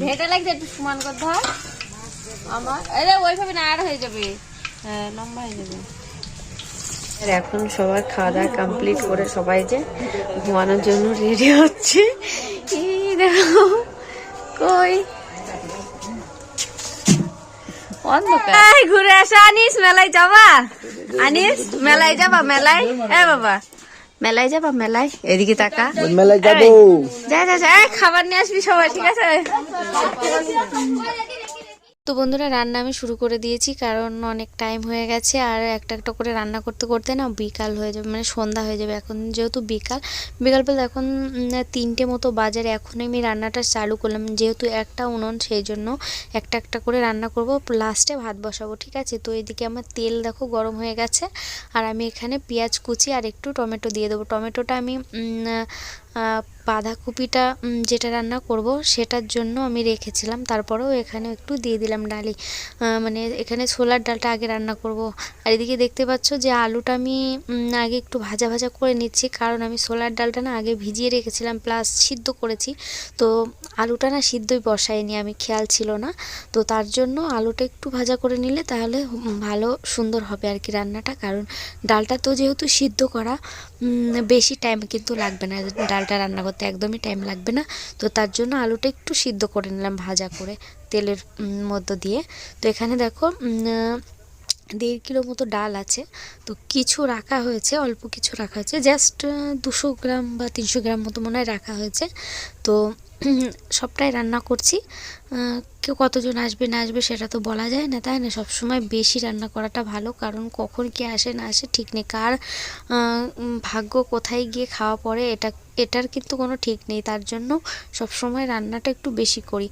ভেটে লাগছে, একটু সমান করতে হয় আমার। ওইভাবে না, আর হয়ে যাবে, হ্যাঁ লম্বা হয়ে যাবে। এখন সবার খাওয়া দাওয়া কমপ্লিট করে সবাই যে ঘুমানোর জন্য রেডি হচ্ছে। এই দেখো কই অন্ধকার। ঘুরে আসা আনিস, মেলায় যাবা? আনিস মেলায় যাবা? মেলায় বাবা মেলায় যাবা? মেলায় এদিকে তাকা, মেলায় যাবো। যা যা যা, খাবার নিয়ে আসবি সবাই, ঠিক আছে? তো বন্ধুরা রান্না আমি শুরু করে দিয়েছি, কারণ অনেক টাইম হয়ে গেছে আর একটা একটা করে রান্না করতে করতে না বিকাল হয়ে যাবে, মানে সন্ধ্যা হয়ে যাবে। এখন যেহেতু বিকাল বেলা এখন 3টে মতো বাজারে, এখন আমি রান্নাটা চালু করলাম। যেহেতু একটা উনুন, সেই জন্য একটা একটা করে রান্না করব, লাস্টে ভাত বসাবো, ঠিক আছে? তো এদিকে আমার তেল দেখো গরম হয়ে গেছে, আর আমি এখানে পেঁয়াজ কুচি আর একটু টমেটো দিয়ে দেবো। টমেটোটা আমি বাঁধাকপিটা যেটা রান্না করব সেটার জন্য আমি রেখেছিলাম, তারপরেও এখানে একটু দিয়ে দিলাম ডালি, মানে এখানে ছোলার ডালটা আগে রান্না করব। আর এদিকে দেখতে পাচ্ছ যে আলুটা আমি আগে একটু ভাজা ভাজা করে নিচ্ছি, কারণ আমি ছোলার ডালটা না আগে ভিজিয়ে রেখেছিলাম, প্লাস সিদ্ধ করেছি। তো আলুটা না সিদ্ধই বসাইনি আমি, খেয়াল ছিল না। তো তার জন্য আলুটা একটু ভাজা করে নিলে তাহলে ভালো সুন্দর হবে আর কি রান্নাটা, কারণ ডালটা তো যেহেতু সিদ্ধ করা, বেশি টাইম কিন্তু লাগবে না ডালটা রান্না করতে, একদমই টাইম লাগবে না। তো তার জন্য আলুটা একটু সিদ্ধ করে নিলাম ভাজা করে তেলের মধ্য দিয়ে। তো এখানে দেখো 1.5 কিলো মতো ডাল আছে, তো কিছু রাখা হয়েছে, অল্প কিছু রাখা হয়েছে, জাস্ট 200 গ্রাম বা 300 গ্রাম মতো মনে হয় রাখা হয়েছে। তো সবটাই রান্না করছি। কেউ কতজন আসবে না আসবে সেটা তো বলা যায় না, তাই না? সবসময় বেশি রান্না করাটা ভালো, কারণ কখন কে আসে না আসে ঠিক নেই, কার ভাগ্য কোথায় গিয়ে খাওয়া পড়ে এটার কিন্তু কোনো ঠিক নেই। তার জন্য সবসময় রান্নাটা একটু বেশি করি।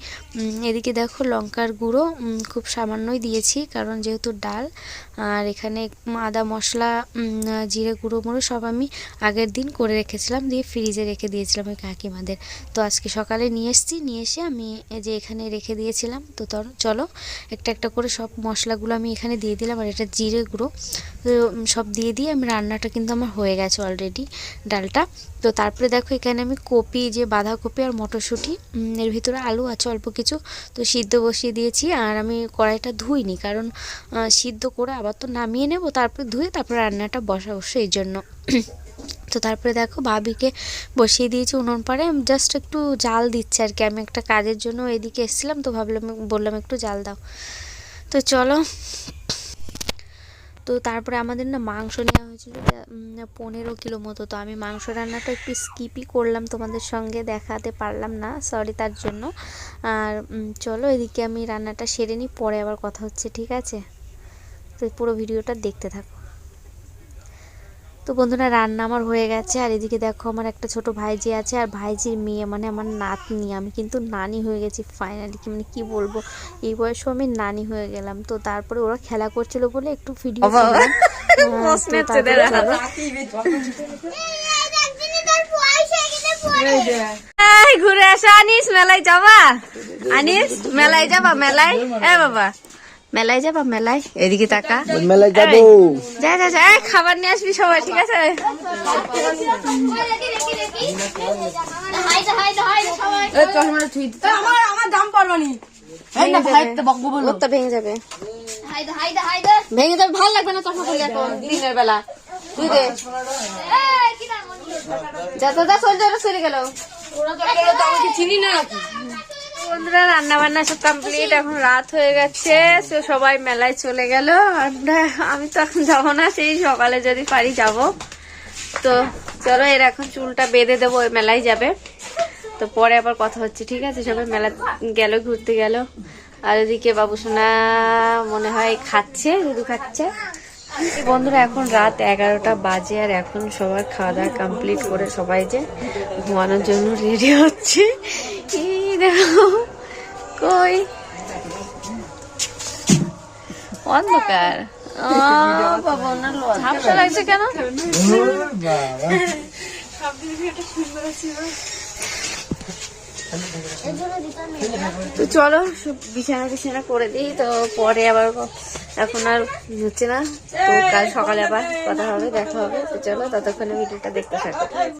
এদিকে দেখো লঙ্কার গুঁড়ো খুব সামান্যই দিয়েছি, কারণ যেহেতু ডাল। আর এখানে আদা মশলা, জিরে গুঁড়ো মুড়ো সব আমি আগের দিন করে রেখেছিলাম, দিয়ে ফ্রিজে রেখে দিয়েছিলাম ওই কাকিমাদের। তো আজকে সকালে নিয়ে এসে আমি এই যে এখানে রেখে দিয়েছিলাম। তো চলো একটা একটা করে সব মশলাগুলো আমি এখানে দিয়ে দিলাম, আর এটা জিরে গুঁড়ো, তো সব দিয়ে আমি রান্নাটা কিন্তু আমার হয়ে গেছে অলরেডি ডালটা। তো তারপরে দেখো এখানে আমি কপি, যে বাঁধাকপি আর মটরশুঁটি, এর ভিতরে আলু আছে অল্প কিছু, তো সিদ্ধ বসিয়ে দিয়েছি। আর আমি কড়াইটা ধুইনি, কারণ সিদ্ধ করে আবার তো নামিয়ে নেব, তারপরে ধুয়ে তারপরে রান্নাটা বসাবো, এই জন্য। তো তারপরে দেখো ভাবিকে বসিয়ে দিয়েছি উনুন পাড়ে, জাস্ট একটু জাল দিচ্ছে আর কি। আমি একটা কাজের জন্য এদিকে এসেছিলাম, তো বললাম একটু জাল দাও। তো চলো। তো তারপরে আমাদের না মাংস নেওয়া হয়েছিল 15 কিলো মতো, তো আমি মাংস রান্নাটা একটু স্কিপই করলাম, তোমাদের সঙ্গে দেখাতে পারলাম না, সরি তার জন্য। আর চলো এদিকে আমি রান্নাটা সেরে নিই, পরে আবার কথা হচ্ছে, ঠিক আছে? তো পুরো ভিডিওটা দেখতে থাকো। তো বন্ধুরা রান্না আমার হয়ে গেছে, আর এদিকে দেখো আমার একটা ছোট ভাইজি আছে, আর ভাইজির মেয়ে মানে আমার নাতনি, আমি কিন্তু নানি হয়ে গেছি ফাইনালি, মানে কি বলবো, এই বয়সেও আমি নানি হয়ে গেলাম। তো তারপরে ওরা খেলা করছিল বলে একটু ভিডিও ঘুরে আসা। আনিস মেলায় যাবা? আনিস মেলায় যাবা? মেলায় বাবা মেলায় যাবা? মেলায় এদিকে তাকা, মেলায় যাবো। যা যা যা, খাবার নিয়ে আসবি সবাই, ঠিক আছে? ভেঙে যাবে, ভালো লাগবে না চশমা করলে এখন দিনের বেলা। তুই দে যা চলে গেল, চিনি না। বন্ধুরা রান্না বান্না সব কমপ্লিট, এখন রাত হয়ে গেছে, সবাই মেলায় চলে গেল। আমি তো এখন যাবো না, সেই সকালে যদি পারি যাব। তো চলো এর এখন চুলটা বেঁধে দেবো, ওই মেলায় যাবে, তো পরে আবার কথা হচ্ছে, ঠিক আছে? সবাই মেলা গেল, ঘুরতে গেল। আর এদিকে বাবুসোনা মনে হয় খাচ্ছে, দুধু খাচ্ছে। বন্ধুরা এখন রাত 11টা বাজে, আর এখন সবার খাওয়া দাওয়া কমপ্লিট করে সবাই যে ঘুমানোর জন্য রেডি হচ্ছে। এই দেখো কই অন্ধকার, বাবা না ঝাপসা লাগছে কেন? তো চলো বিছানা করে দিই, তো পরে আবার এখন আর হচ্ছে না, তো কাল সকালে আবার কথা হবে, দেখা হবে। তো চলো ততক্ষণে ভিডিওটা দেখতে থাকো।